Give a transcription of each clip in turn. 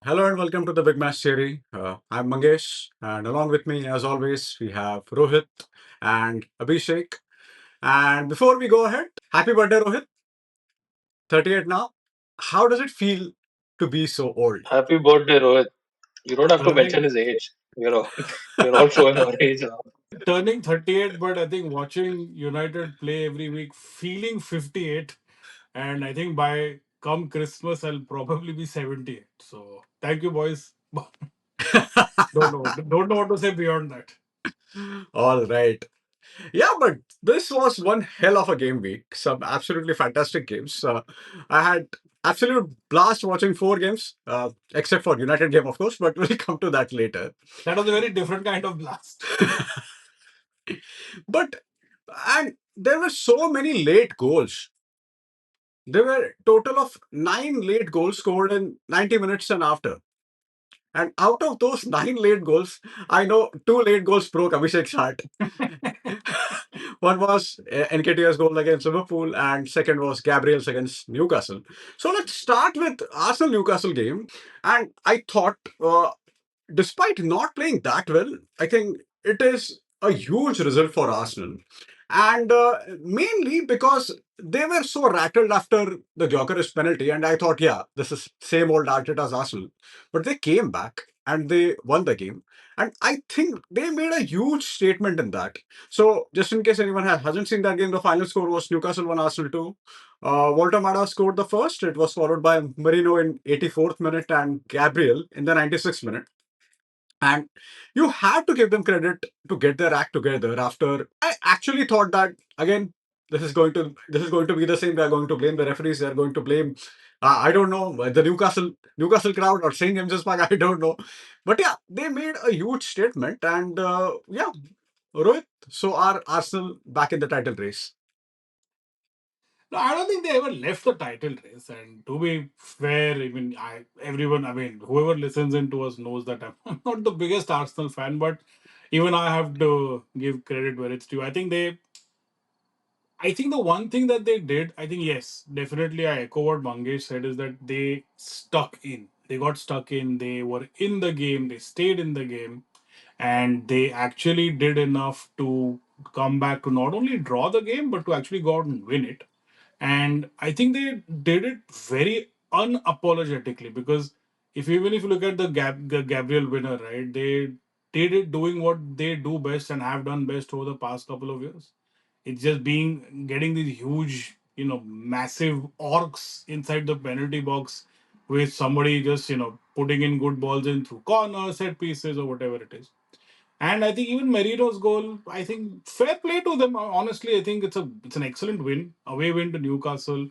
Hello and welcome to the Big Match Theory. I'm Mangesh, and along with me, as always, we have Rohit and Abhishek. And before we go ahead, happy birthday, Rohit, 38 now. How does it feel to be so old? Happy birthday, Rohit. You don't have to I mention think his age. We're all showing our age now. turning 38, but I think watching United play every week, feeling 58, and I think by come Christmas, I'll probably be 78. So thank you, boys. Don't know what to say beyond that. All right. Yeah, but this was one hell of a game week. Some absolutely fantastic games. I had absolute blast watching four games, except for United game, of course, but we'll come to that later. That was a very different kind of blast. But and there were so many late goals. There were total of nine late goals scored in 90 minutes and after. And out of those nine late goals, I know two late goals broke Abhishek's heart. One was Nketiah's goal against Liverpool, and second was Gabriel's against Newcastle. So let's start with Arsenal Newcastle game. And I thought, despite not playing that well, I think it is a huge result for Arsenal. And mainly because they were so rattled after the Gyökeres penalty, and I thought, yeah, this is same old Arteta's Arsenal. But they came back and they won the game. And I think they made a huge statement in that. So, just in case anyone hasn't seen that game, the final score was Newcastle 1, Arsenal 2. Walter Mada scored the first. It was followed by Marino in 84th minute and Gabriel in the 96th minute. And you have to give them credit to get their act together after I actually thought that again this is going to be the same. They're going to blame the referees, they're going to blame I don't know the Newcastle crowd or St. James's Park, I don't know. But yeah, they made a huge statement and yeah, Rohit, so are Arsenal back in the title race? No, I don't think they ever left the title race. And to be fair, everyone, whoever listens in to us knows that I'm not the biggest Arsenal fan, but even I have to give credit where it's due. I think the one thing that they did, I think yes, definitely I echo what Mangesh said is that they stuck in. They got stuck in, they were in the game, they stayed in the game, and they actually did enough to come back to not only draw the game, but to actually go out and win it. And I think they did it very unapologetically because if you look at the Gabriel winner, right, they did it doing what they do best and have done best over the past couple of years. It's just being getting these huge, massive orcs inside the penalty box with somebody just, putting in good balls in through corners, set pieces, or whatever it is. And I think even Merino's goal, I think fair play to them. Honestly, I think it's an excellent win, away win to Newcastle,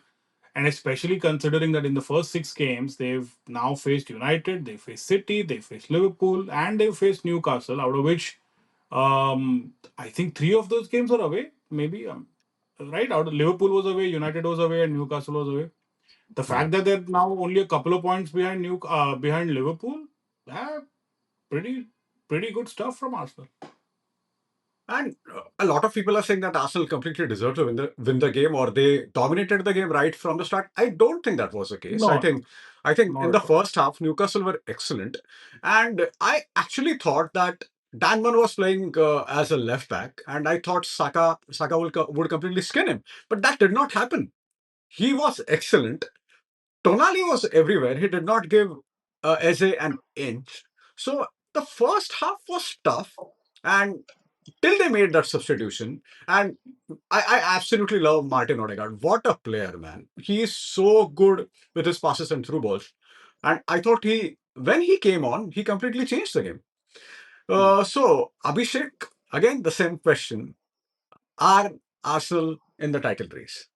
and especially considering that in the first six games they've now faced United, they faced City, they faced Liverpool, and they faced Newcastle. Out of which, I think three of those games are away. Maybe right. Out of Liverpool was away, United was away, and Newcastle was away. The Yeah. fact that they're now only a couple of points behind Liverpool, uh, pretty pretty good stuff from Arsenal. And a lot of people are saying that Arsenal completely deserved to win the game, or they dominated the game right from the start. I don't think that was the case. I No, think I think in not the at all. first half Newcastle were excellent, and I actually thought that Danman was playing as a left back, and I thought Saka would completely skin him, but that did not happen. He was excellent. Tonali was everywhere. He did not give Eze an inch. So the first half was tough, and till they made that substitution. And I absolutely love Martin Odegaard. What a player, man. He is so good with his passes and through balls. And I thought when he came on, he completely changed the game. Hmm. So, Abhishek, again, the same question. Are Arsenal in the title race?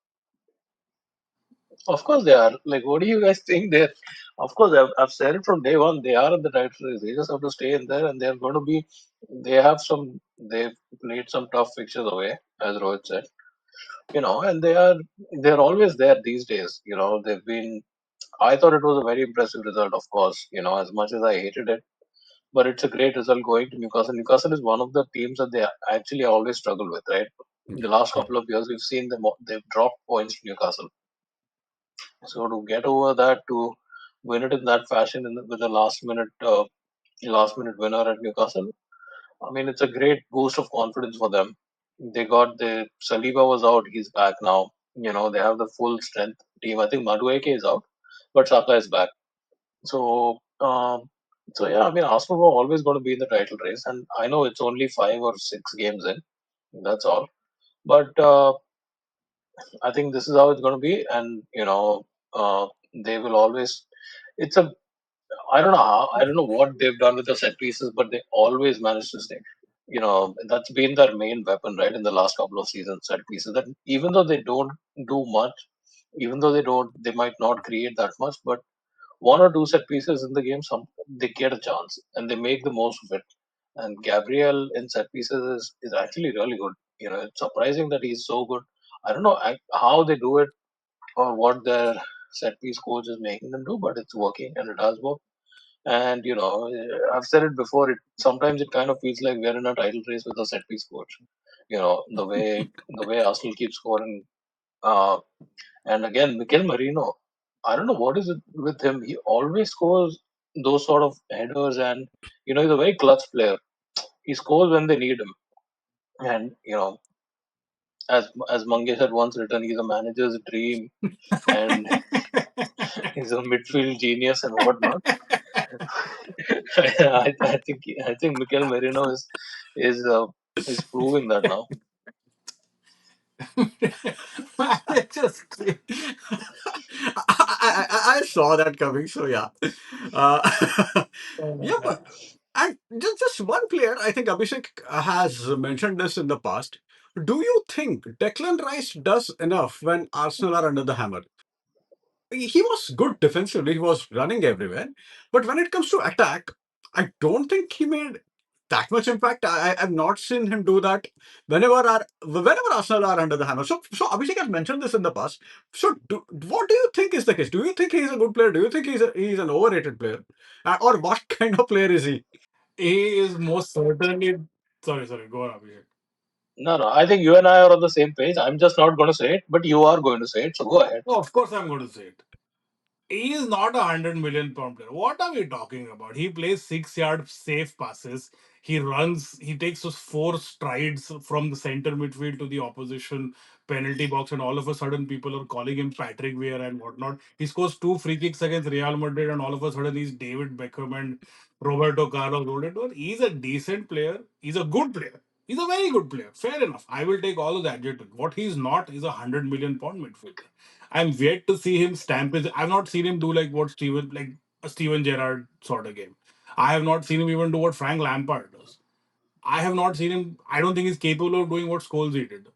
Of course they are. Like, what do you guys think? They're, of course, I've said it from day one. They are in the right place. They just have to stay in there, and they're going to be. They've played some tough fixtures away, as Rohit said. And they're always there these days. They've been. I thought it was a very impressive result. Of course, as much as I hated it, but it's a great result going to Newcastle. Newcastle is one of the teams that they actually always struggle with, right? The last Yeah. couple of years, we've seen them; they've dropped points to Newcastle. So to get over that, to win it in that fashion with a last minute winner at Newcastle. I mean, it's a great boost of confidence for them. They got the Saliba was out, he's back now. They have the full strength team. I think Madueke is out, but Saka is back. So, yeah, I mean, Arsenal were always going to be in the title race, and I know it's only 5 or 6 games in. That's all. But I think this is how it's going to be, and they will always. It's a I don't know what they've done with the set pieces, but they always manage to stay. That's been their main weapon, right? In the last couple of seasons, set pieces. That even though they don't do much, even though they might not create that much, but one or two set pieces in the game, they get a chance and they make the most of it. And Gabriel in set pieces is actually really good. It's surprising that he's so good. I don't know how they do it or what their set piece coach is making them do, but it's working and it has worked. And I've said it before. It sometimes it kind of feels like we're in a title race with a set piece coach. The way Arsenal keeps scoring. Uh, and again, Mikel Marino, I don't know what is it with him. He always scores those sort of headers, and he's a very clutch player. He scores when they need him. And as Mangesh had once written, he's a manager's dream, and he's a midfield genius and whatnot. I think Mikel Merino is proving that now. I just I saw that coming, so yeah. Yeah, but and just one player, I think Abhishek has mentioned this in the past. Do you think Declan Rice does enough when Arsenal are under the hammer? He was good defensively, he was running everywhere. But when it comes to attack, I don't think he made that much impact. I've not seen him do that whenever Arsenal are under the hammer. So Abhishek has mentioned this in the past. So what do you think is the case? Do you think he's a good player? Do you think he's an overrated player? Or what kind of player is he? He is most certainly. Sorry. Go on, Abhishek. No, no. I think you and I are on the same page. I'm just not going to say it, but you are going to say it. So go ahead. Oh, of course, I'm going to say it. He is not £100 million player. What are we talking about? He plays 6 yard safe passes. He runs, he takes those 4 strides from the center midfield to the opposition penalty box, and all of a sudden people are calling him Patrick Vieira and whatnot. He scores 2 free kicks against Real Madrid, and all of a sudden he's David Beckham and Roberto Carlos rolled into it. He's a decent player. He's a good player. He's a very good player. Fair enough. I will take all of the adjectives. What he's not is £100 million midfielder. I'm yet to see him stamp his. I've not seen him do like what Steven, like a Steven Gerrard sort of game. I have not seen him even do what Frank Lampard does. I have not seen him. I don't think he's capable of doing what Scholes did.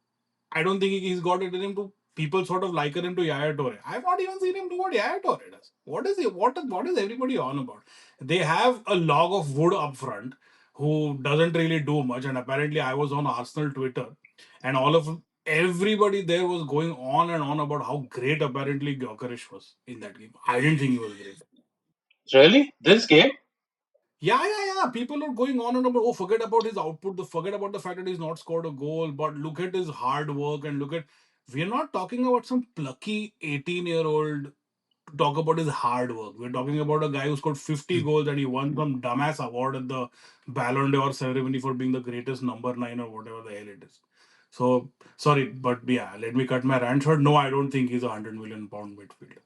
I don't think he's got it in him to. People sort of liken him to Yaya Toure. I've not even seen him do what Yaya Toure does. What is he? What is everybody on about? They have a log of wood up front who doesn't really do much. And apparently, I was on Arsenal Twitter, and all of everybody there was going on and on about how great apparently Gyökeres was in that game. I didn't think he was great. Really? This game? Yeah. People are going on and about, oh, forget about his output, forget about the fact that he's not scored a goal, but look at his hard work and look at. We're not talking about some plucky 18-year-old to talk about his hard work. We're talking about a guy who scored 50 goals and he won some dumbass award at the Ballon d'Or ceremony for being the greatest number 9 or whatever the hell it is. So, sorry, but yeah, let me cut my rant short. No, I don't think he's a £100 million midfielder.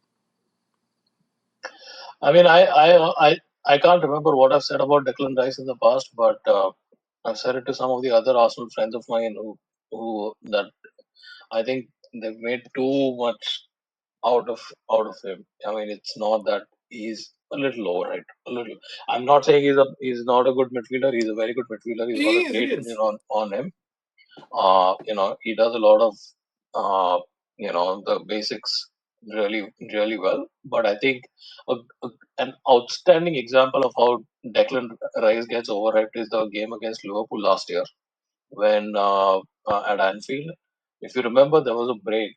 I mean, I can't remember what I've said about Declan Rice in the past, but I've said it to some of the other Arsenal friends of mine who that I think they've made too much out of him. I mean, it's not that he's a little overhyped. A little. I'm not saying he's not a good midfielder. He's a very good midfielder. He's got He a is, he great engine is. on him. He does a lot of the basics really really well. But I think a, a, an outstanding example of how Declan Rice gets overhyped is the game against Liverpool last year when at Anfield. If you remember, there was a break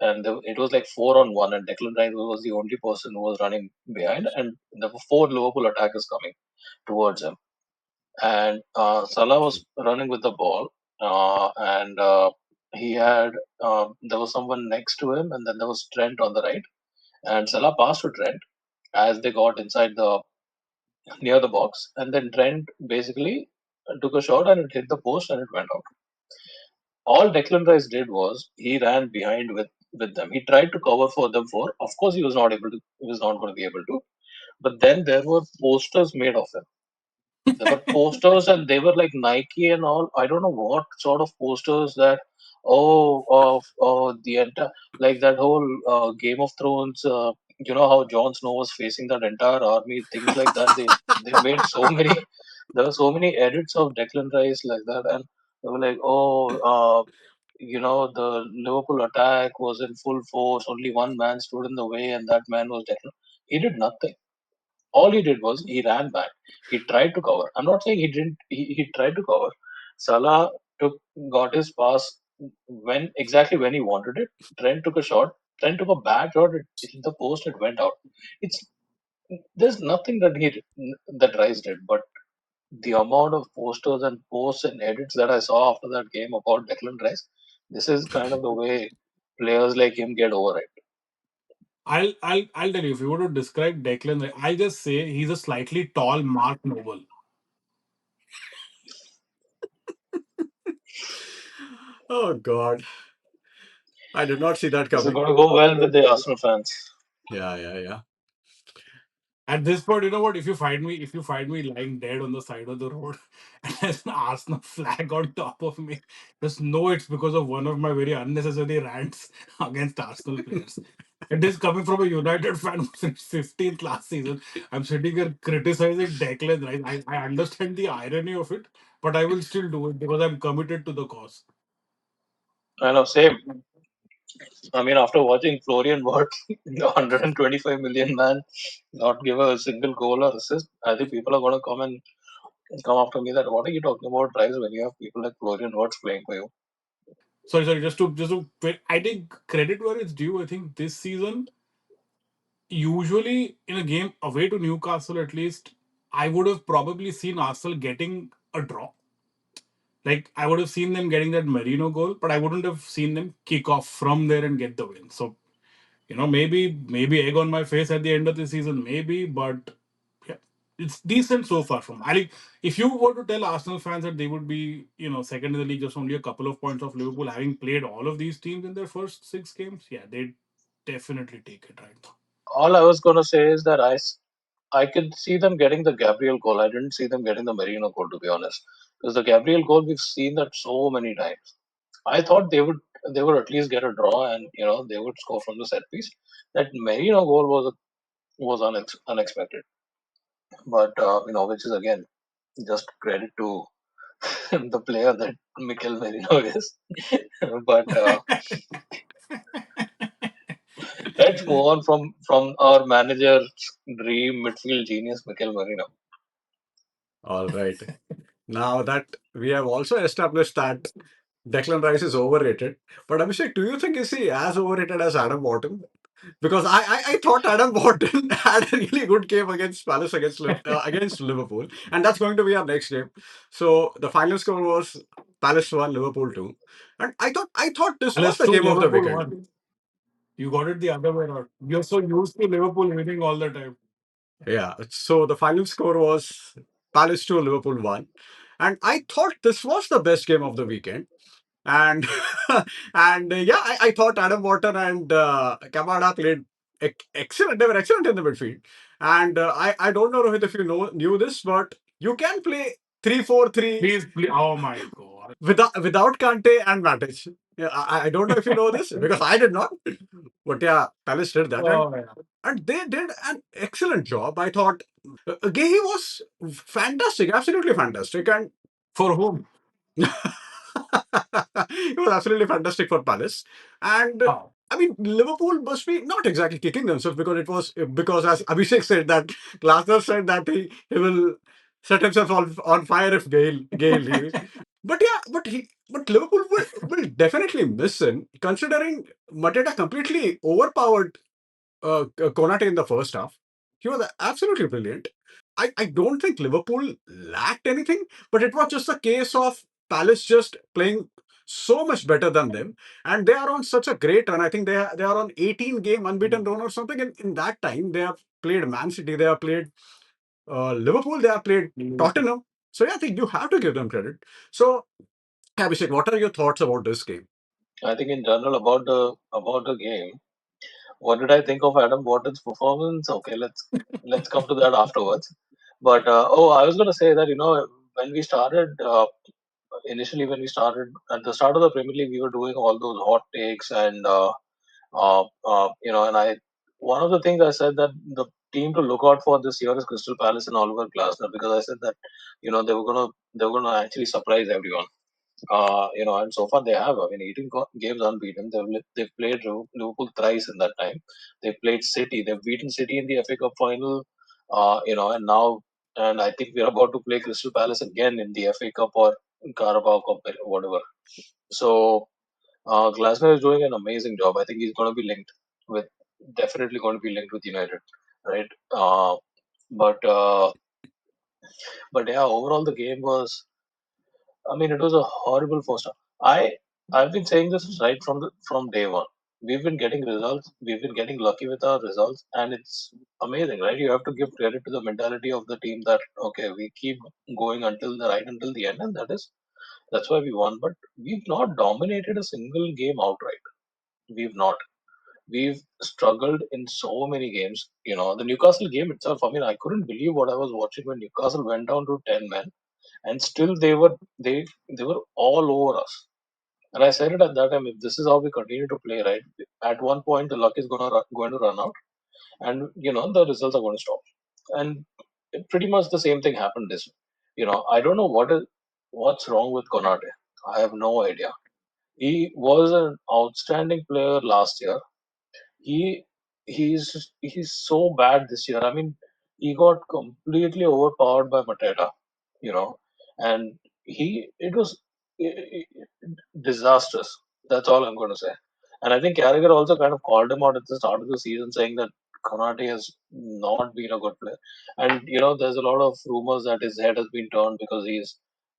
and it was like 4-on-1, and Declan Rice was the only person who was running behind, and there were 4 Liverpool attackers coming towards him, and Salah was running with the ball, and he had there was someone next to him, and then there was Trent on the right, and Salah passed to Trent, as they got inside the near the box, and then Trent basically took a shot and it hit the post and it went out. All Declan Rice did was he ran behind with them. He tried to cover for them for. Of course, he was not able to. He was not going to be able to. But then there were posters made of him. There were posters and they were like Nike and all. I don't know what sort of posters that. The entire like that whole Game of Thrones. You know how Jon Snow was facing that entire army, things like that. They made so many. There were so many edits of Declan Rice like that, and they were like, the Liverpool attack was in full force. Only one man stood in the way, and that man was Declan. He did nothing. All he did was he ran back. He tried to cover. I'm not saying he didn't. He tried to cover. Salah got his pass when he wanted it. Trent took a shot. Trent took a bad shot. It hit the post. It went out. It's There's nothing that Rice did, but the amount of posters and posts and edits that I saw after that game about Declan Rice. This is kind of the way players like him get over it. I'll tell you, if you were to describe Declan, I'll just say he's a slightly tall Mark Noble. Oh God, I did not see that This is coming. going to go well with the Arsenal fans. Yeah, yeah, yeah. At this point, you know what? If you find me lying dead on the side of the road and there's an Arsenal flag on top of me, just know it's because of one of my very unnecessary rants against Arsenal players. It is coming from a United fan since 15th last season. I'm sitting here criticizing Declan Rice. I understand the irony of it, but I will still do it because I'm committed to the cause. I know, same. I mean, after watching Florian Wirtz, the 125 million man, not give a single goal or assist, I think people are going to come after me that what are you talking about, Rice, when you have people like Florian Wirtz playing for you? Sorry. Just to, I think credit where it's due. I think this season, usually in a game away to Newcastle, at least, I would have probably seen Arsenal getting a draw. Like I would have seen them getting that Marino goal, but I wouldn't have seen them kick off from there and get the win. So maybe egg on my face at the end of the season, maybe, but yeah, it's decent so far. From I think if you were to tell Arsenal fans that they would be second in the league, just only a couple of points off Liverpool, having played all of these teams in their first 6 games, yeah, they'd definitely take it right now. All I was going to say is that I could see them getting the Gabriel goal. I didn't see them getting the Marino goal, to be honest. Because the Gabriel goal, we've seen that so many times. I thought they would at least get a draw and they would score from the set piece. That Marino goal was unexpected, but which is again just credit to the player that Mikel Merino is. But let's move on from our manager's dream midfield genius, Mikel Merino. All right. Now that we have also established that Declan Rice is overrated, but Abhishek, do you think is he as overrated as Adam Wharton? Because I thought Adam Wharton had a really good game against Palace against Liverpool, and that's going to be our next game. So the final score was Palace 1, Liverpool 2, and I thought this was Unless the two game of the Liverpool weekend. won. You got it the other way around. You're so used to Liverpool winning all the time. Yeah. So the final score was Palace 2, Liverpool 1, and I thought this was the best game of the weekend. And yeah, I thought Adam Wharton and Kamada played excellent. They were excellent in the midfield. And I don't know Rohit if you knew this, but you can play 3-4-3 Please. Oh my God. without Kante and Matic. Yeah, I don't know if you know this because I did not. But yeah, Palace did that, Oh yeah. and they did an excellent job. I thought Guehi was fantastic, absolutely fantastic, and For whom? it was absolutely fantastic for Palace. And Oh. I mean, Liverpool must be not exactly kicking themselves because as Abhishek said that Glasner said that he will set himself on fire if Gale leaves. But yeah, but Liverpool will definitely miss him considering Mateta completely overpowered Konate in the first half. He was absolutely brilliant. I don't think Liverpool lacked anything, but it was just a case of Palace just playing so much better than them. And they are on such a great run. I think they are on 18 game unbeaten run or something. In that time, they have played Man City, they have played Liverpool, they have played Tottenham. So yeah, I think you have to give them credit. So Abhishek, what are your thoughts about this game? I think in general about the game, what did I think of Adam Wharton's performance? Okay, let's come to that afterwards. But I was going to say that when we started initially when we started at the start of the Premier League, we were doing all those hot takes and and I one of the things I said that the team to look out for this year is Crystal Palace and Oliver Glasner, because I said that they were gonna actually surprise everyone. And so far they have. I mean, 18 games unbeaten. They've played Liverpool thrice in that time. They've played City. They've beaten City in the FA Cup final. And now, and I think we're about to play Crystal Palace again in the FA Cup or Carabao Cup or whatever. So Glasner is doing an amazing job. I think he's going to be linked with definitely going to be linked with United, right? But uh, but yeah, overall the game was. I mean, it was a horrible first half. I've been saying this right from day one. We've been getting results. We've been getting lucky with our results, and it's amazing, right? You have to give credit to the mentality of the team that okay, we keep going until the end, and that's why we won. But we've not dominated a single game outright. We've not. We've struggled in so many games. The Newcastle game itself. I mean, I couldn't believe what I was watching when Newcastle went down to 10 men, and still they were all over us. And I said it at that time, if this is how we continue to play, right, at one point the luck is going to run out, and the results are going to stop. And pretty much the same thing happened this. I don't know what's wrong with Konate. I have no idea. He was an outstanding player last year. He he's so bad this year. I mean, he got completely overpowered by Mateta, you know, and it was i- disastrous. That's all I'm going to say. And I think Carragher also kind of called him out at the start of the season, saying that Konate has not been a good player. And there's a lot of rumors that his head has been turned because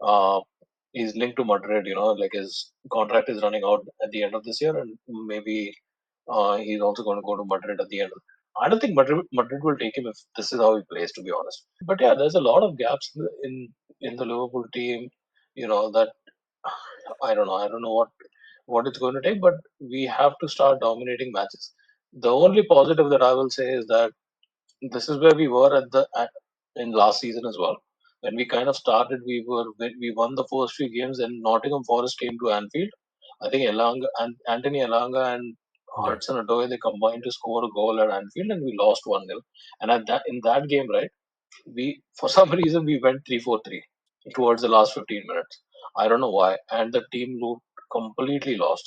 uh, he's linked to Madrid. Like his contract is running out at the end of this year, and maybe he's also going to go to Madrid at the end. I don't think Madrid will take him if this is how he plays, to be honest. But yeah, there's a lot of gaps in the Liverpool team. That I don't know. I don't know what it's going to take, but we have to start dominating matches. The only positive that I will say is that this is where we were in last season as well. When we kind of started, we won the first few games, and Nottingham Forest came to Anfield. I think Anthony Elanga and Yeah. Hudson Odoi, they combined to score a goal at Anfield, and we lost 1-0. And in that game, right, we for some reason we went 3-4-3 towards the last 15 minutes. I don't know why, and the team looked completely lost.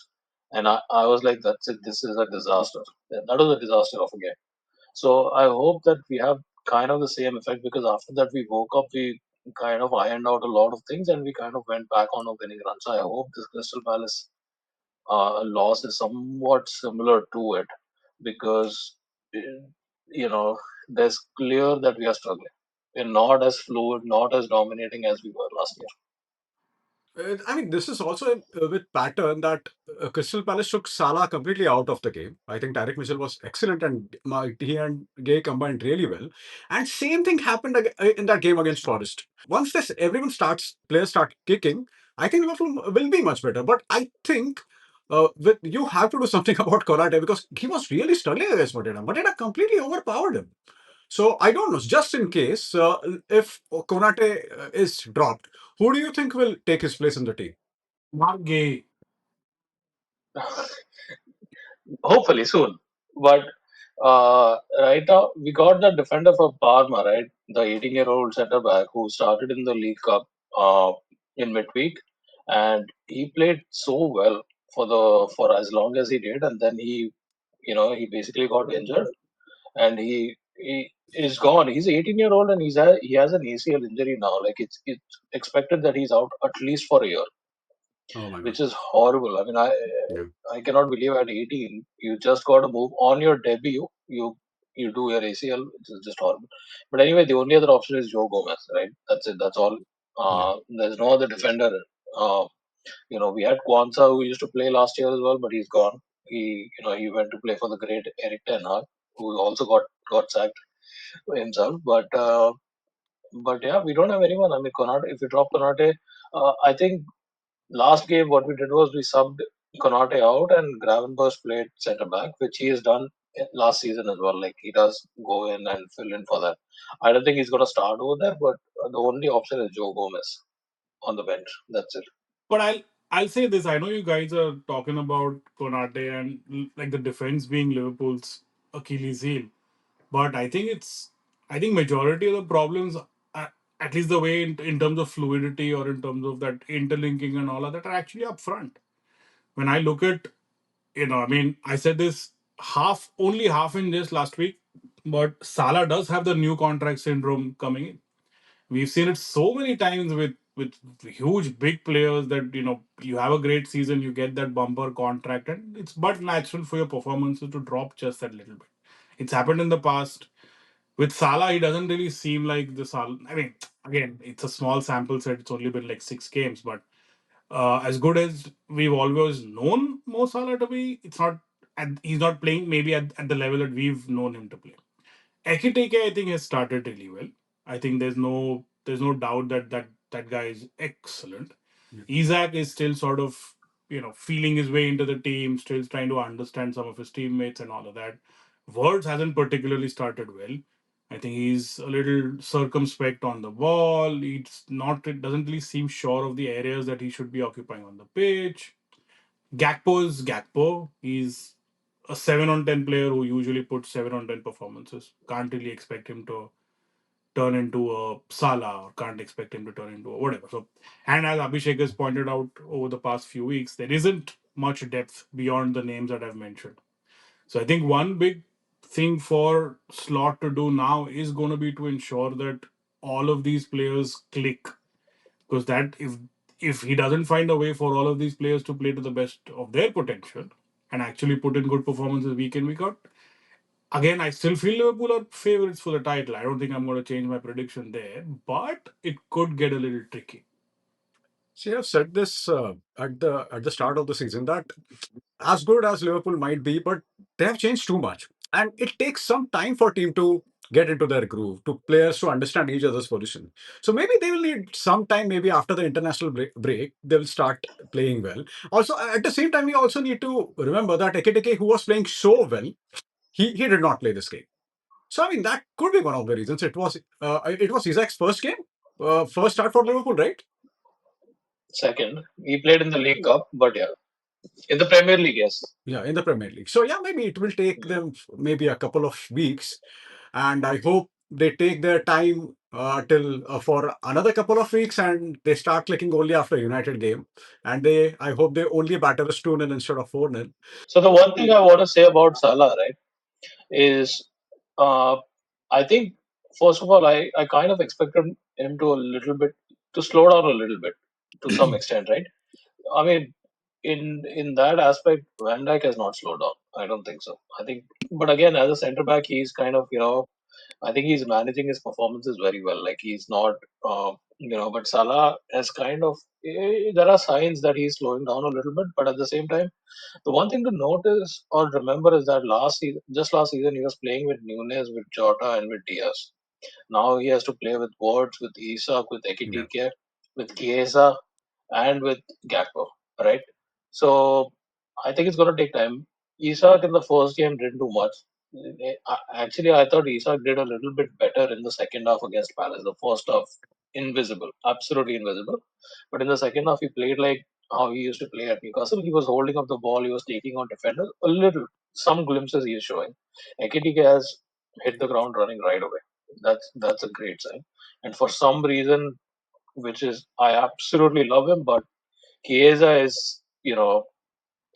And I was like, that's it. This is a disaster. That was a disaster of a game. So I hope that we have kind of the same effect, because after that we woke up, we kind of ironed out a lot of things, and we kind of went back on a winning run. So I hope this Crystal Palace loss is somewhat similar to it, because eh, you know there's clear that we are struggling. We're not as fluid, not as dominating as we were last year. I mean, this is also with pattern that Crystal Palace took Salah completely out of the game. I think Tarek Mitchell was excellent, and he and Gay combined really well. And same thing happened in that game against Forest. Once players start kicking, I think Liverpool will be much better. But I think you have to do something about Konate, because he was really struggling against Mateta. Mateta completely overpowered him. So I don't know. Just in case, if Konate is dropped, who do you think will take his place in the team? Mark Gay. Hopefully soon. But right now, we got the defender from Parma, right? The 18-year-old centre back who started in the League Cup in midweek, and he played so well for as long as he did, and then he basically got injured, and he is gone. He's 18-year-old, and he has an ACL injury now. Like it's expected that he's out at least for a year, Oh my God. which is horrible. I mean, Yeah. I cannot believe at 18 you just got to move on your debut. You do your ACL, which is just horrible. But anyway, the only other option is Joe Gomez, right? That's it. That's all. Yeah. There's no other defender. Uh, we had Kwanzaa who used to play last year as well, but he's gone. He went to play for the great Eric Ten Hag, who also got sacked. himself. But yeah, we don't have anyone. I mean, Konate. If you drop Konate, I think last game what we did was we subbed Konate out and Gravenberch played centre back, which he has done last season as well. Like he does go in and fill in for that. I don't think he's going to start over there, but the only option is Joe Gomez on the bench. That's it. But I'll say this. I know you guys are talking about Konate and like the defense being Liverpool's Achilles heel, but I think majority of the problems, uh, at least the way in terms of fluidity or in terms of that interlinking and all of that, are actually up front. When I look at, I mean, I said this only half in this last week, but Salah does have the new contract syndrome coming in. We've seen it so many times with huge big players that you have a great season, you get that bumper contract, and it's but natural for your performances to drop just that little bit. It's happened in the past. With Salah, he doesn't really seem like the Salah. I mean, again, it's a small sample set. It's only been like 6 games, but as good as we've always known Mo Salah to be, it's not. He's not playing maybe at the level that we've known him to play. Ekitike, I think, has started really well. I think there's no doubt that guy is excellent. Yeah. Isaac is still sort of feeling his way into the team, still trying to understand some of his teammates and all of that. Words hasn't particularly started well. I think he's a little circumspect on the ball. It doesn't really seem sure of the areas that he should be occupying on the pitch. Gakpo is Gakpo. He's a 7 on 10 player who usually puts 7 on 10 performances. Can't really expect him to turn into a Salah or can't expect him to turn into a whatever. So, and as Abhishek has pointed out over the past few weeks, there isn't much depth beyond the names that I've mentioned. So I think one big thing for Slot to do now is going to be to ensure that all of these players click, because that if he doesn't find a way for all of these players to play to the best of their potential and actually put in good performances week in week out, again I still feel Liverpool are favorites for the title. I don't think I'm going to change my prediction there, but it could get a little tricky. See, I've said this at the start of the season that as good as Liverpool might be, but they have changed too much, and it takes some time for team to get into their groove, to players to understand each other's position. So maybe they will need some time. Maybe after the international break they will start playing well. Also, at the same time, we also need to remember that Ekitike, who was playing so well, he did not play this game. So I mean that could be one of the reasons. It was Isaac's first game, first start for Liverpool, right? Second, he played in the League Cup, but yeah, in the Premier League, yes. Yeah, in the Premier League. So yeah, maybe it will take them maybe a couple of weeks, and I hope they take their time till for another couple of weeks, and they start clicking only after United game, and I hope they only batter us 2-0 instead of 4-0. So the one thing I want to say about Salah, right, is uh, I think first of all, I kind of expected him to a little bit to slow down a little bit to some extent, right? I mean, in that aspect, Van Dijk has not slowed down. I don't think so. I think, but again, as a centre back, he's kind of I think he's managing his performances very well. Like he's not, but Salah has kind of there are signs that he's slowing down a little bit, but at the same time, the one thing to notice or remember is that last season, he was playing with Nunes, with Jota, and with Diaz. Now he has to play with Words, with Isak, with Yeah. Ekitike, with Chiesa, and with Gakpo, right? So I think it's going to take time. Isak in the first game didn't do much. Actually, I thought Isak did a little bit better in the second half against Palace. The first half, invisible, absolutely invisible. But in the second half, he played like how he used to play at Newcastle. He was holding up the ball, he was taking on defenders a little. Some glimpses he is showing. Ekitike has hit the ground running right away. That's a great sign. And for some reason, which is I absolutely love him, but Chiesa is,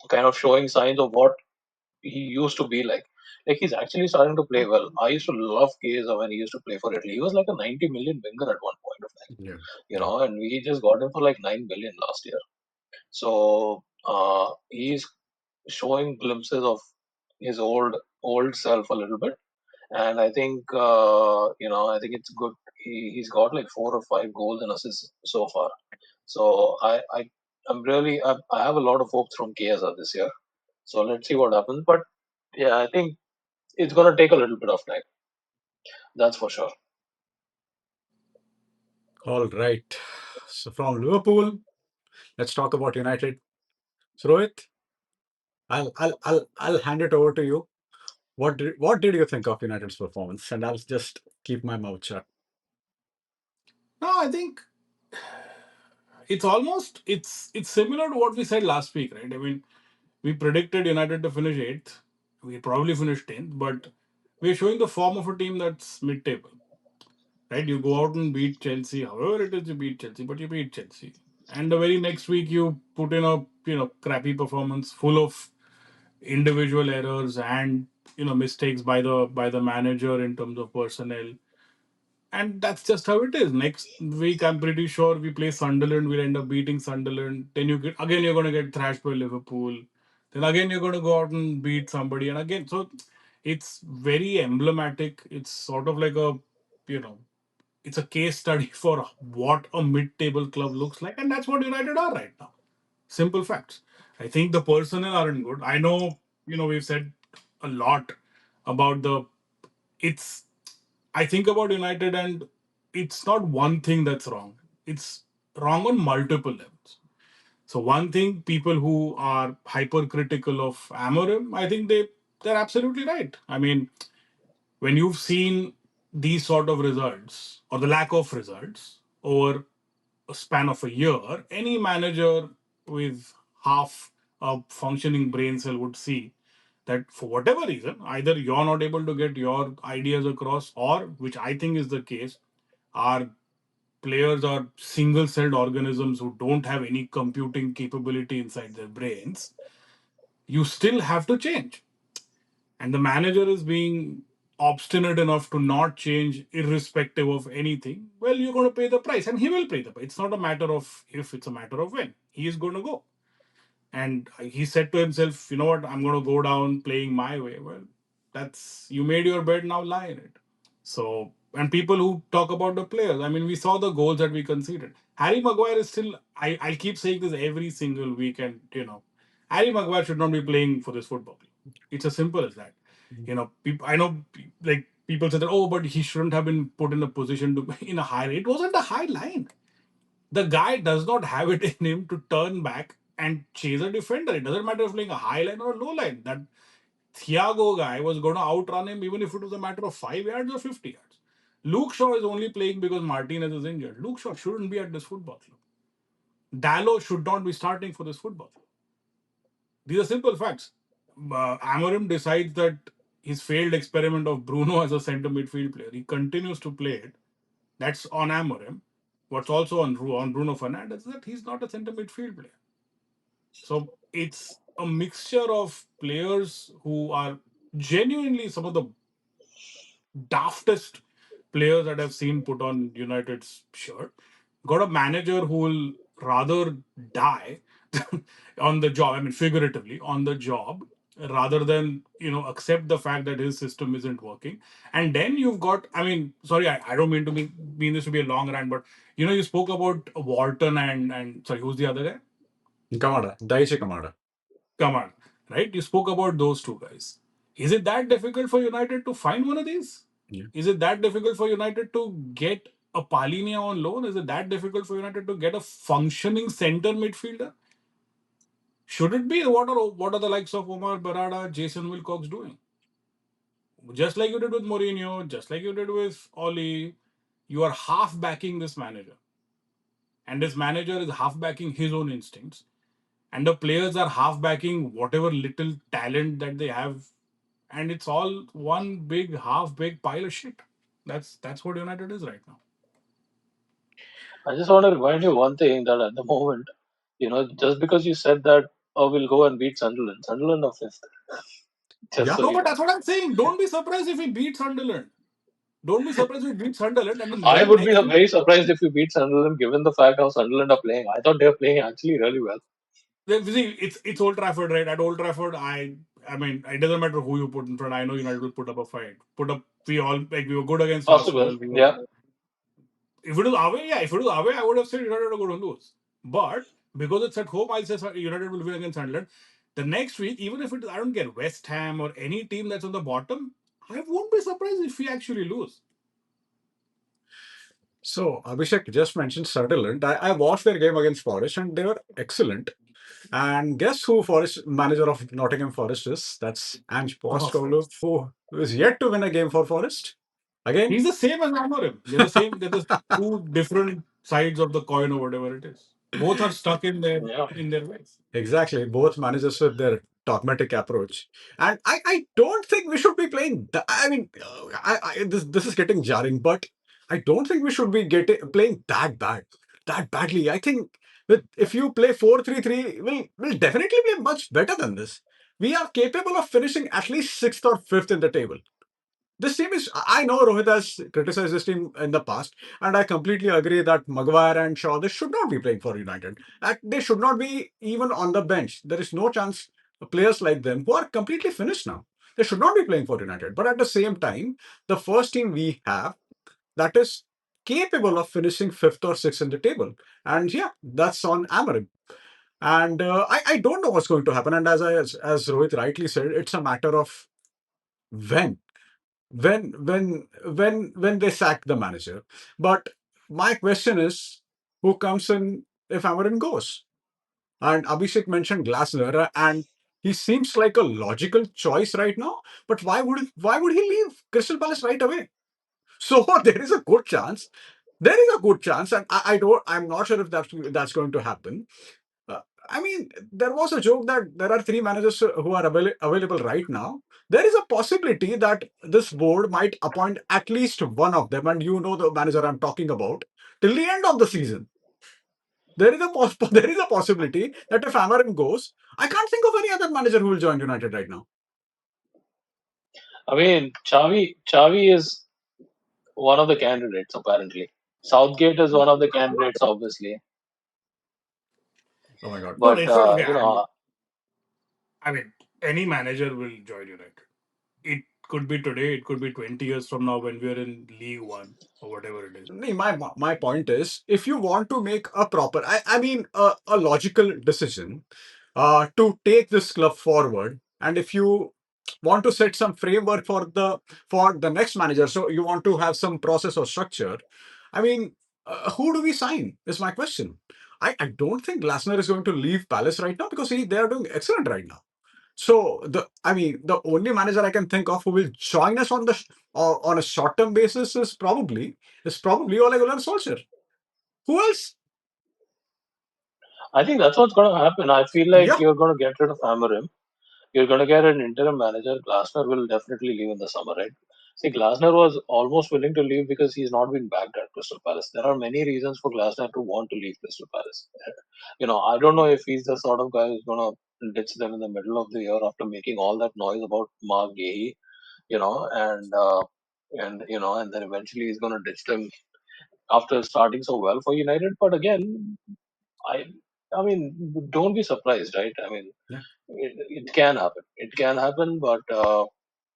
kind of showing signs of what he used to be like. Like he's actually starting to play well. I used to love Chiesa when he used to play for Italy. He was like a 90 million winger at one point of time, Yeah. Yeah. and we just got him for like 9 million last year. So he's showing glimpses of his old self a little bit, and I think I think it's good. He's got like 4 or 5 goals and assists so far. So I have a lot of hopes from Chiesa this year. So let's see what happens. But yeah, I think it's gonna take a little bit of time. That's for sure. All right. So from Liverpool, let's talk about United. So Rohit, I'll hand it over to you. What did you think of United's performance? And I'll just keep my mouth shut. No, I think it's almost it's similar to what we said last week, right? I mean, we predicted United to finish eighth. We probably finished 10th, but we're showing the form of a team that's mid-table, right? You go out and beat Chelsea, however it is you beat Chelsea, but you beat Chelsea. And the very next week you put in a crappy performance full of individual errors and mistakes by the manager in terms of personnel. And that's just how it is. Next week, I'm pretty sure we play Sunderland. We'll end up beating Sunderland. Then again you're going to get thrashed by Liverpool. Then again you're going to go out and beat somebody. And again, so it's very emblematic. It's sort of like you know, it's a case study for what a mid-table club looks like, and that's what United are right now. Simple facts. I think the personnel aren't good. I know, we've said a lot about the. It's I think about United and it's not one thing that's wrong. It's wrong on multiple levels. So one thing, people who are hypercritical of Amorim, I think they're absolutely right. I mean, when you've seen these sort of results or the lack of results over a span of a year, any manager with half a functioning brain cell would see that for whatever reason, either you're not able to get your ideas across, or which I think is the case, our players are single celled organisms who don't have any computing capability inside their brains. You still have to change. And the manager is being obstinate enough to not change irrespective of anything. Well, you're going to pay the price, and he will pay the price. It's not a matter of if, it's a matter of when. He is going to go. And he said to himself, you know what, I'm going to go down playing my way. Well, you made your bed, now lie in it. So, and people who talk about the players, I mean, we saw the goals that we conceded. Harry Maguire is still, I keep saying this every single week, and, Harry Maguire should not be playing for this football team. It's as simple as that. I know, like, people say that, oh, but he shouldn't have been put in a position to, in a high, it wasn't a high line. The guy does not have it in him to turn back and chase a defender. It doesn't matter if playing a high line or a low line. That Thiago guy was going to outrun him even if it was a matter of 5 yards or 50 yards. Luke Shaw is only playing because Martinez is injured. Luke Shaw shouldn't be at this football club. Dallo should not be starting for this football club. These are simple facts. Amorim decides that his failed experiment of Bruno as a centre midfield player, he continues to play it. That's on Amorim. What's also on Bruno Fernandes is that he's not a centre midfield player. So it's a mixture of players who are genuinely some of the daftest players that I've seen put on United's shirt. Got a manager who will rather die on the job, I mean, figuratively, on the job, rather than, accept the fact that his system isn't working. And then you've got, I mean, sorry, I don't mean to mean this to be a long rant, but, you spoke about Wharton and sorry, who's the other guy? Kamada, Daichi Kamada. Come on, right? You spoke about those two guys. Is it that difficult for United to find one of these? Yeah. Is it that difficult for United to get a Palinia on loan? Is it that difficult for United to get a functioning centre midfielder? Should it be? What are the likes of Omar Barada, Jason Wilcox doing? Just like you did with Mourinho, just like you did with Oli, you are half backing this manager. And this manager is half backing his own instincts. And the players are half backing whatever little talent that they have, and it's all one big half big pile of shit. That's what United is right now. I just want to remind you one thing that at the moment, just because you said that, oh, we'll go and beat Sunderland. Sunderland are fifth, just Yeah. so No, you but know. that's what I'm saying. Don't be surprised if we beat Sunderland. Don't be surprised if we beat Sunderland, and the I very would be next week. very surprised if you beat Sunderland, given the fact how Sunderland are playing. I thought they were playing actually really well. See, it's Old Trafford, right? At Old Trafford, I mean, it doesn't matter who you put in front. I know United will put up a fight. Put up. We all, like, we were good against Possible, Arsenal. We were, yeah. if it was away, yeah. If it was away, I would have said United are going to lose. But because it's at home, I'll say United will win against Sunderland. The next week, even if I don't get West Ham or any team that's on the bottom, I won't be surprised if we actually lose. So Abhishek just mentioned Sunderland. I watched their game against Forest and they were excellent. And guess who Forest manager of Nottingham Forest is? That's Ange Of Postecoglou, course. who is yet to win a game for Forest. Again, He's the same as Amorim. They're the same. They're the two different sides of the coin or whatever it is. Both are stuck Yeah. in their ways. exactly, both managers with their dogmatic approach. And I don't think we should be playing. I mean, this is getting jarring, but I don't think we should be playing that badly. I think with if you play 4-3-3, we'll definitely play much better than this. We are capable of finishing at least sixth or fifth in the table. This team is. I know Rohit has criticized this team in the past, and I completely agree that Maguire and Shaw they should not be playing for United. That they should not be even on the bench. There is no chance players like them who are completely finished now. They should not be playing for United. But at the same time, the first team we have that is capable of finishing fifth or sixth in the table, and yeah, that's on Amarim. And I don't know what's going to happen. And as Rohit rightly said, it's a matter of when when they sack the manager. But my question is, who comes in if Amarin goes? And Abhishek mentioned Glasner, and he seems like a logical choice right now. But why would he leave Crystal Palace right away? So there is a good chance. There is a good chance, and I don't. I'm not sure if that's going to happen. uh, I mean, there was a joke that there are three managers who are available right now. There is a possibility that this board might appoint at least one of them, and you know the manager I'm talking about, till the end of the season. There is a there is a possibility that if Amarim goes, I can't think of any other manager who will join United right now. I mean, Xavi is one of the candidates apparently. Southgate is one of the candidates, obviously. Oh my God. No, But it's not okay. you know, I mean, any manager will join United. It could be today, it could be 20 years from now when we're in League One or whatever it is. Nee, my point is, if you want to make a proper, I mean, a logical decision to take this club forward, and if you want to set some framework for the next manager, so you want to have some process or structure. I mean, who do we sign? Is my question. I don't think Glasner is going to leave Palace right now because they are doing excellent right now. So the only manager I can think of who will join us on a short term basis is probably Ole Gunnar Solskjaer. Who else? I think that's what's going to happen. I feel like Yeah, you're going to get rid of Amorim. You're going to get an interim manager. Glasner will definitely leave in the summer, right? See, Glasner was almost willing to leave because he's not been backed at Crystal Palace. There are many reasons for Glasner to want to leave Crystal Palace. I don't know if he's the sort of guy who's going to ditch them in the middle of the year after making all that noise about Mark Guehi, and then eventually he's going to ditch them after starting so well for United. But again, I, I mean, don't be surprised, right? I mean, yeah. it can happen. It can happen, but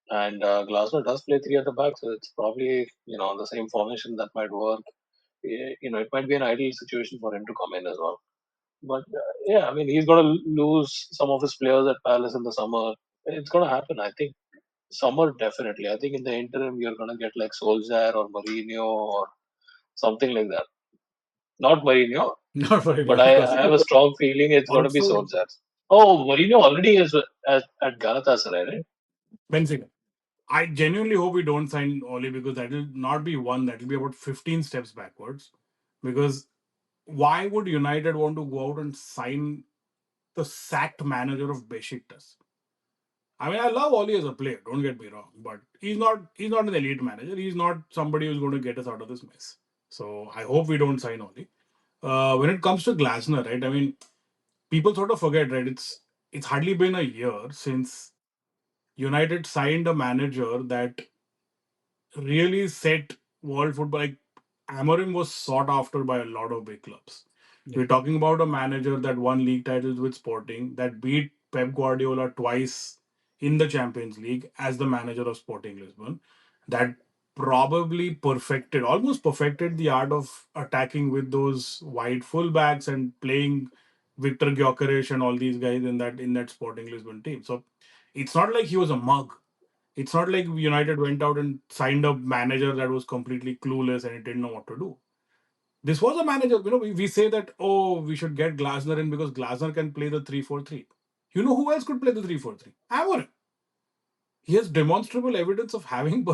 and Glasner does play three at the back, so it's probably the same formation that might work. It might be an ideal situation for him to come in as well. But yeah, I mean, he's going to lose some of his players at Palace in the summer. It's going to happen, I think. Summer definitely. I think in the interim you're going to get like Solskjaer or Mourinho or something like that. Not Mourinho, Not for but him because I have a strong feeling it's going to be Also, Solskjaer. Oh, Mourinho already is at Galatasaray, right? Benzema. I genuinely hope we don't sign Oli because that will not be one, that will be about 15 steps backwards. Because why would United want to go out and sign the sacked manager of Besiktas? I mean, I love Oli as a player, don't get me wrong, but he's not an elite manager. He's not somebody who's going to get us out of this mess. So I hope we don't sign Oli. When it comes to Glasner, right? I mean, people sort of forget, right? It's hardly been a year since United signed a manager that really set world football. Like Amorim was sought after by a lot of big clubs. yeah. We're talking about a manager that won league titles with Sporting, that beat Pep Guardiola twice in the Champions League as the manager of Sporting Lisbon, that probably almost perfected the art of attacking with those wide fullbacks and playing Victor Gyökeres and all these guys in that Sporting Lisbon team. So it's not like he was a mug. It's not like United went out and signed a manager that was completely clueless and it didn't know what to do. This was a manager. We say that, oh, we should get Glasner in because Glasner can play the 3-4-3. You know who else could play the 3-4-3? Amorim. He has demonstrable evidence of having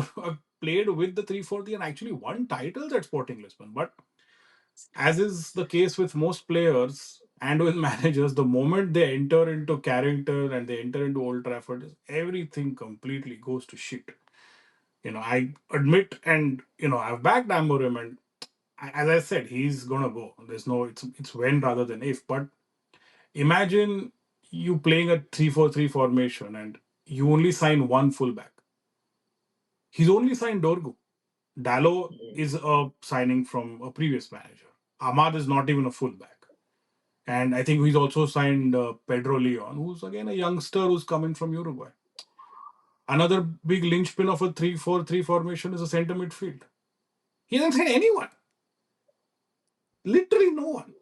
played with the 3-4-3 and actually won titles at Sporting Lisbon. But as is the case with most players and with managers, the moment they enter into character and they enter into Old Trafford, everything completely goes to shit. I admit, and I've backed Amorim, and as I said, he's gonna go. There's no, it's when rather than if. But imagine you playing a 3-4-3 formation and you only sign one fullback. He's only signed Dorgu. Dallo is a signing from a previous manager. Ahmad is not even a fullback. And I think he's also signed Pedro Leon, who's again a youngster who's coming from Uruguay. Another big linchpin of a 3-4-3 formation is a centre midfield. He hasn't signed anyone, literally no one.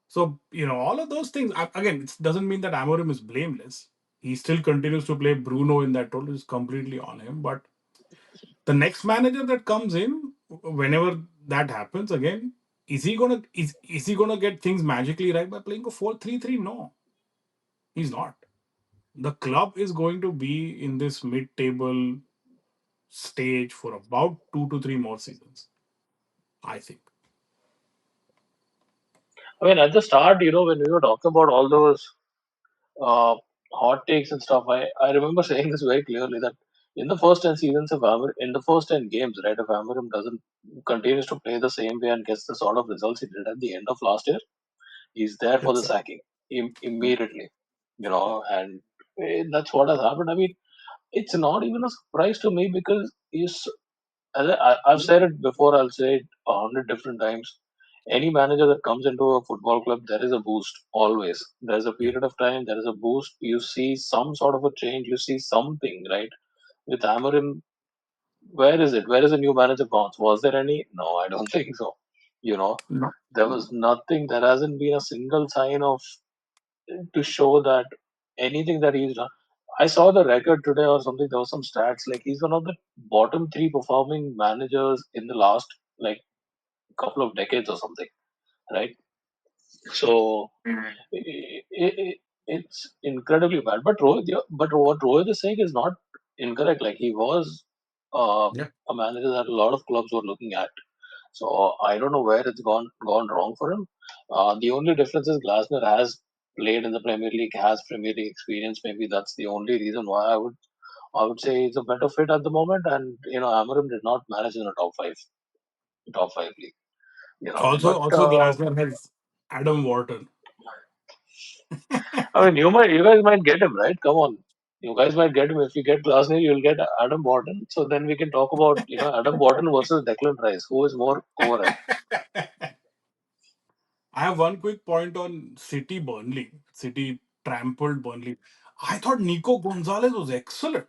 So, all of those things, again, it doesn't mean that Amorim is blameless. He still continues to play Bruno in that role, is completely on him. But the next manager that comes in, whenever that happens again, is he gonna get things magically right by playing a 4-3-3? No, he's not. The club is going to be in this mid-table stage for about 2 to 3 more seasons, I think. I mean, at the start, when we were talking about all those uh, hot takes and stuff, I remember saying this very clearly that in the first 10 seasons of in the first 10 games, right, if Amarim doesn't continues to play the same way and gets the sort of results he did at the end of last year, he's there for the It's sacking immediately, and that's what has happened. I mean, it's not even a surprise to me because I've said it before, I'll say it 100 different times. Any manager that comes into a football club, there is a boost always. There's a Yeah. period of time, there is a boost. You see some sort of a change, you see something, right? With Amarim, where is it? Where is the new manager gone? Was there any? No, I don't think so. You know, no. there was nothing. There hasn't been a single sign of to show that anything that he's done. I saw the record today or something. There was some stats like he's one of the bottom three performing managers in the last like couple of decades or something, right? So it's incredibly bad. But but what Rohit is saying is not incorrect. Like he was uh, Yeah. a manager that a lot of clubs were looking at. So I don't know where it's gone wrong for him. The only difference is Glasner has played in the Premier League, has Premier League experience. Maybe that's the only reason why I would say he's a better fit at the moment. And Amarim did not manage in a top five league. Also, But also Glasner has Adam Wharton. I mean, you guys might get him, right? Come on, you guys might get him. If you get Glasner, you'll get Adam Wharton. So then we can talk about Adam Wharton versus Declan Rice, who is more overrated. I have one quick point on City Burnley. City trampled Burnley. I thought Nico Gonzalez was excellent.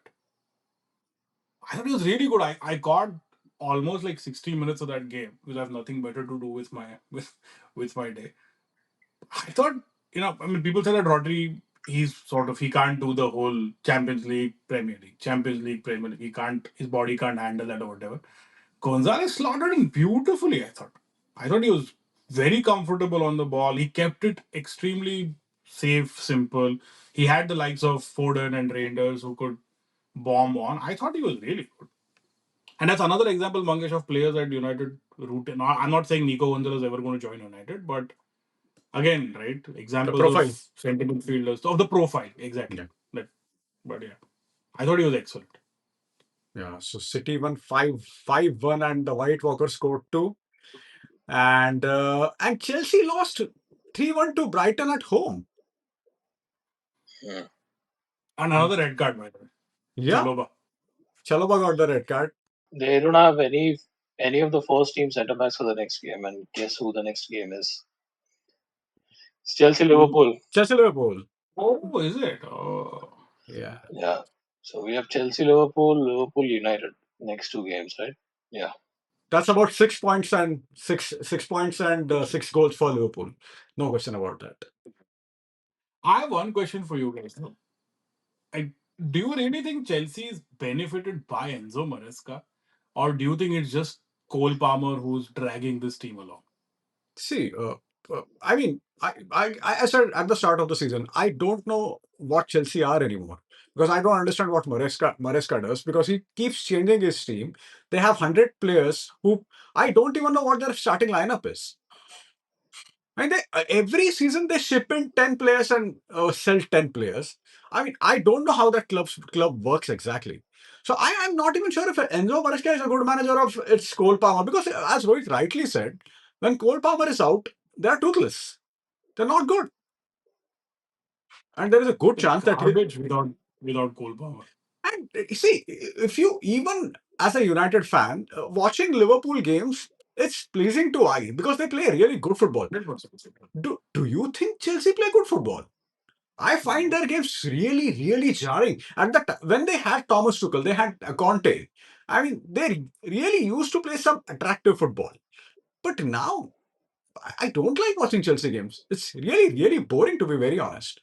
I thought he was really good. I caught almost like 60 minutes of that game because I have nothing better to do with my with my day. I thought, I mean, people say that Rodri, he can't do the whole Champions League, Premier League, Champions League, Premier League. His body can't handle that or whatever. Gonzalez slotted in beautifully, I thought. I thought he was very comfortable on the ball. He kept it extremely safe, simple. He had the likes of Foden and Reinders who could bomb on. I thought he was really good. And that's another example, Mangesh, of players at United root. I'm not saying Nico Gonzalez is ever going to join United, but again, right? The Examples of profile. centre midfielders of the profile, exactly. Yeah. But yeah, I thought he was excellent. Yeah. So City won 5-1 and the White Walker scored two. And Chelsea lost 3-1 to Brighton at home. Hmm. And another red card, by the way. Yeah. Chaloba. Chalobah got the red card. They don't have any of the first team centre backs for the next game, and guess who the next game is? It's Chelsea Liverpool. Chelsea Liverpool. Oh, is it? Oh. Yeah. Yeah. So we have Chelsea Liverpool, Liverpool United next two games, right? Yeah. That's about 6 points and 6 points and 6 goals for Liverpool. No question about that. I have one question for you guys. I, do you really think Chelsea is benefited by Enzo Maresca? Or do you think it's just Cole Palmer who's dragging this team along? See, I mean, I said at the start of the season, I don't know what Chelsea are anymore because I don't understand what Maresca does because he keeps changing his team. They have 100 players who I don't even know what their starting lineup is. And every season they ship in 10 players and sell 10 players. I mean, I don't know how that club works exactly. So I am not even sure if Enzo Maresca is a good manager of it's Cole Palmer because as Rohit rightly said, when Cole Palmer is out, they are toothless. They're not good. And there is a good It's chance that garbage without Cole Palmer. and you see, if you even as a United fan, watching Liverpool games, it's pleasing to eye because they play really good football. 100%. Do you think Chelsea play good football? I find No. their games really, really jarring. At the when they had Thomas Tuchel, they had Conte. I mean, they really used to play some attractive football. But now, I don't like watching Chelsea games. It's really, really boring to be very honest.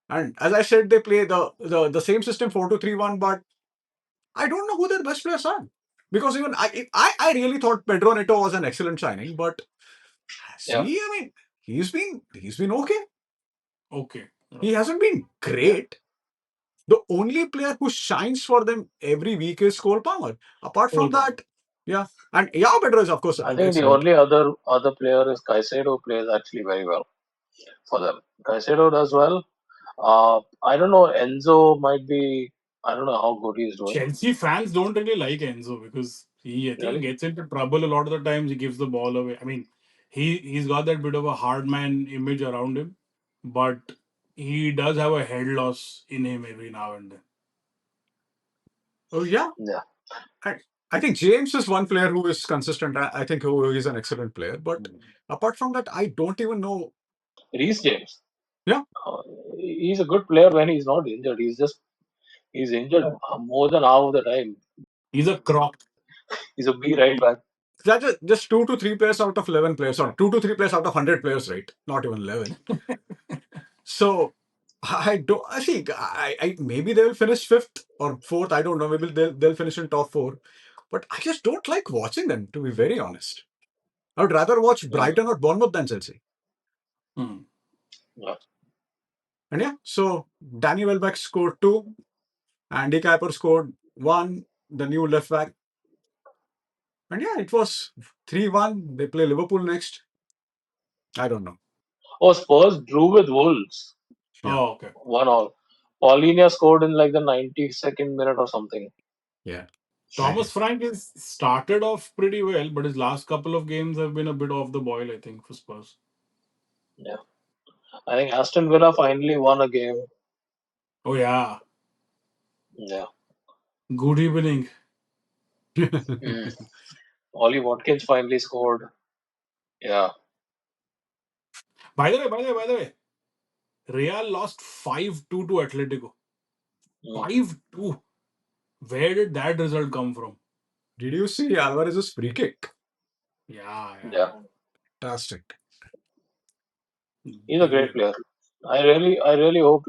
And as I said, they play the same system 4-2-3-1, but I don't know who their best players are. Because even I really thought Pedro Neto was an excellent signing, but Yeah, see, I mean, he's been okay. Okay. He hasn't been yeah, great. The only player who shines for them every week is Cole Palmer. Apart Cole from Palmer. that, yeah. And Yao Pedro is, of course, I think the excellent. only other player is Caicedo plays actually very well for them. Caicedo does well. I don't know. Enzo might be. I don't know how good he's doing. Chelsea fans don't really like Enzo because I think he Really? gets into trouble a lot of the times. He gives the ball away. I mean, he's got that bit of a hard man image around him, but he does have a head loss in him every now and then. Oh, yeah. Yeah. I, I think James is one player who is consistent. I think who is an excellent player. But apart from that, I don't even know. Reece James. Yeah. Uh, he's a good player when he's not injured. He's injured more than half of the time. He's a crock. He's a B right back. That's just 2 to 3 players out of 11 players, or 2 to 3 players out of 100 players, right? Not even 11. So I don't. I think maybe they will finish fifth or fourth. I don't know. Maybe they'll finish in top four. But I just don't like watching them. To be very honest, I would rather watch Mm, Brighton or Bournemouth than Chelsea. Hmm. yeah. And yeah, so Danny Welbeck scored two. Andy Kuiper scored one. The new left back. And yeah, it was 3-1. They play Liverpool next. I don't know. Oh, Spurs drew with Wolves. Yeah, Oh, okay. 1-1. Paulinho scored in like the 92nd minute or something. yeah. Thomas Frank is started off pretty well, but his last couple of games have been a bit off the boil, I think, for Spurs. Yeah. I think Aston Villa finally won a game. Oh yeah. Yeah. Good evening. Mm. Ollie Watkins finally scored. Yeah. By the way, Real lost 5-2 to Atletico. Mm. 5-2. Where did that result come from? Did you see Alvarez's free kick? Yeah, Yeah. yeah, Fantastic. yeah. He's a great Brilliant. player. I really hoped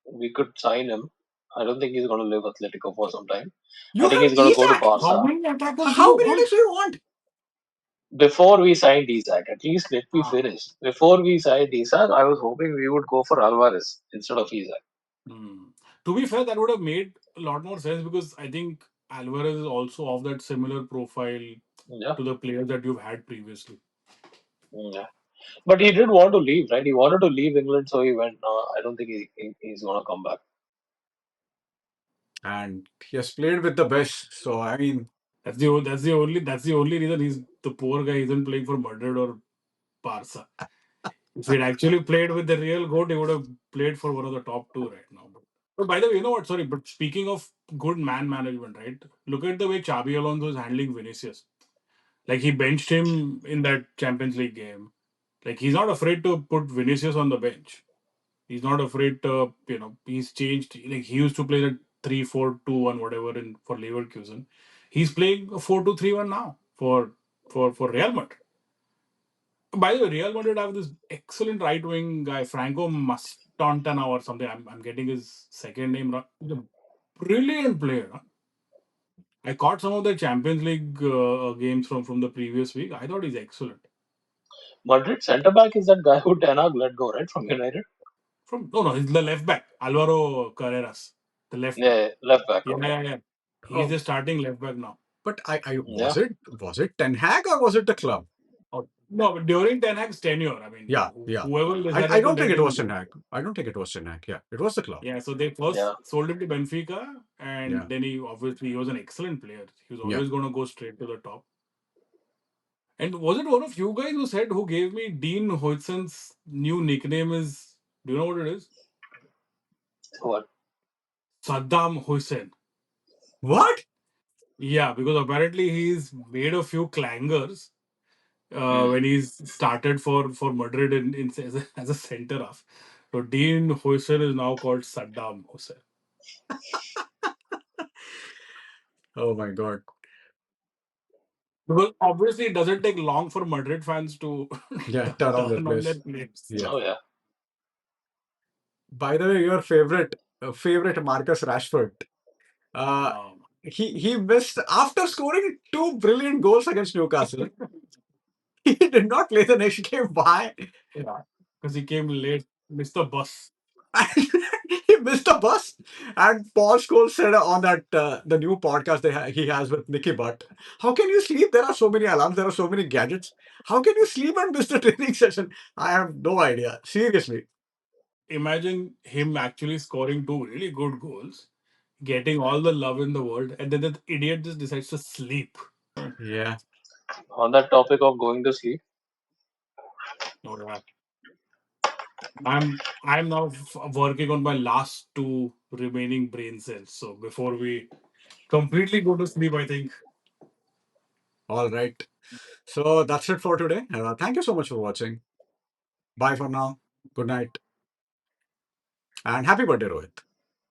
we could sign him. I don't think he's going to leave Atletico for some time. I You think have he's going to go to Isaac. How Barca. many attackers do How you many want? others do you want? Before we signed Isak, at least let me Ah. finish. Before we signed Isak, I was hoping we would go for Alvarez instead of Isak. Hmm. To be fair, that would have made a lot more sense because I think Alvarez is also of that similar profile Yeah. to the players that you've had previously. Yeah. But he did want to leave, right? He wanted to leave England, so he went. No, I don't think he's going to come back. And he has played with the best. So I mean, That's the only reason he's the poor guy isn't playing for Madrid or Barca. If he'd actually played with the real goat, he would have played for one of the top two right now. But by the way, you know what? Sorry, but speaking of good man management, right? Look at the way Xabi Alonso is handling Vinicius. Like he benched him in that Champions League game. Like he's not afraid to put Vinicius on the bench. He's not afraid to, he's changed. Like he used to play the 3-4-2-1 whatever in for Leverkusen. He's playing a 4-2-3-1 now for Real Madrid. By the way, Real Madrid have this excellent right wing guy, Franco Mastontana or something. I'm getting his second name wrong. He's a brilliant player. Huh? I caught some of the Champions League games from the previous week. I thought he's excellent. Madrid centre back is that guy who Ten Hag let go, right, from United? From no, he's the left back, Alvaro Carreras, the left back. Yeah, left back. Yeah, Okay. yeah, yeah. He's Oh, the starting left back now. but I Yeah. was it Ten Hag or was it the club? Oh, no, but during Ten Hag's tenure, I mean, Yeah, yeah. whoever I decided to don't think let it him was Ten go. Hag. I don't think it was Ten Hag. Yeah, it was the club. Yeah, so they first Yeah. sold him to Benfica, Yeah, and then he was an excellent player. He was yeah. always going to go straight to the top. And was it one of you guys who gave me Dean Huijsen's new nickname is? Do you know what it is? What? Saddam Hussein. What? Yeah, because apparently he's made a few clangers Hmm. when he's started for Madrid as a centre half. So Dean Huijsen is now called Saddam Hussein. Oh my God. Because obviously it doesn't take long for Madrid fans to Yeah, turn on that turn on their place. players. Yeah. Oh yeah. By the way, your favorite Marcus Rashford. Uh, Um, he missed after scoring two brilliant goals against Newcastle. He did not play the next game. Why? yeah, because he came late, missed the bus. He missed the bus. And Paul Scholes said on that the new podcast he has with Nicky Butt, how can you sleep? There are so many alarms. There are so many gadgets. How can you sleep and miss the training session? I have no idea. Seriously. Imagine him actually scoring two really good goals, getting all the love in the world, and then the idiot just decides to sleep. Yeah. On that topic of going to sleep, Oh, yeah. I'm now working on my last two remaining brain cells. So before we completely go to sleep, I think All right. So that's it for today. Thank you so much for watching. Bye for now. Good night. And happy birthday, Rohit.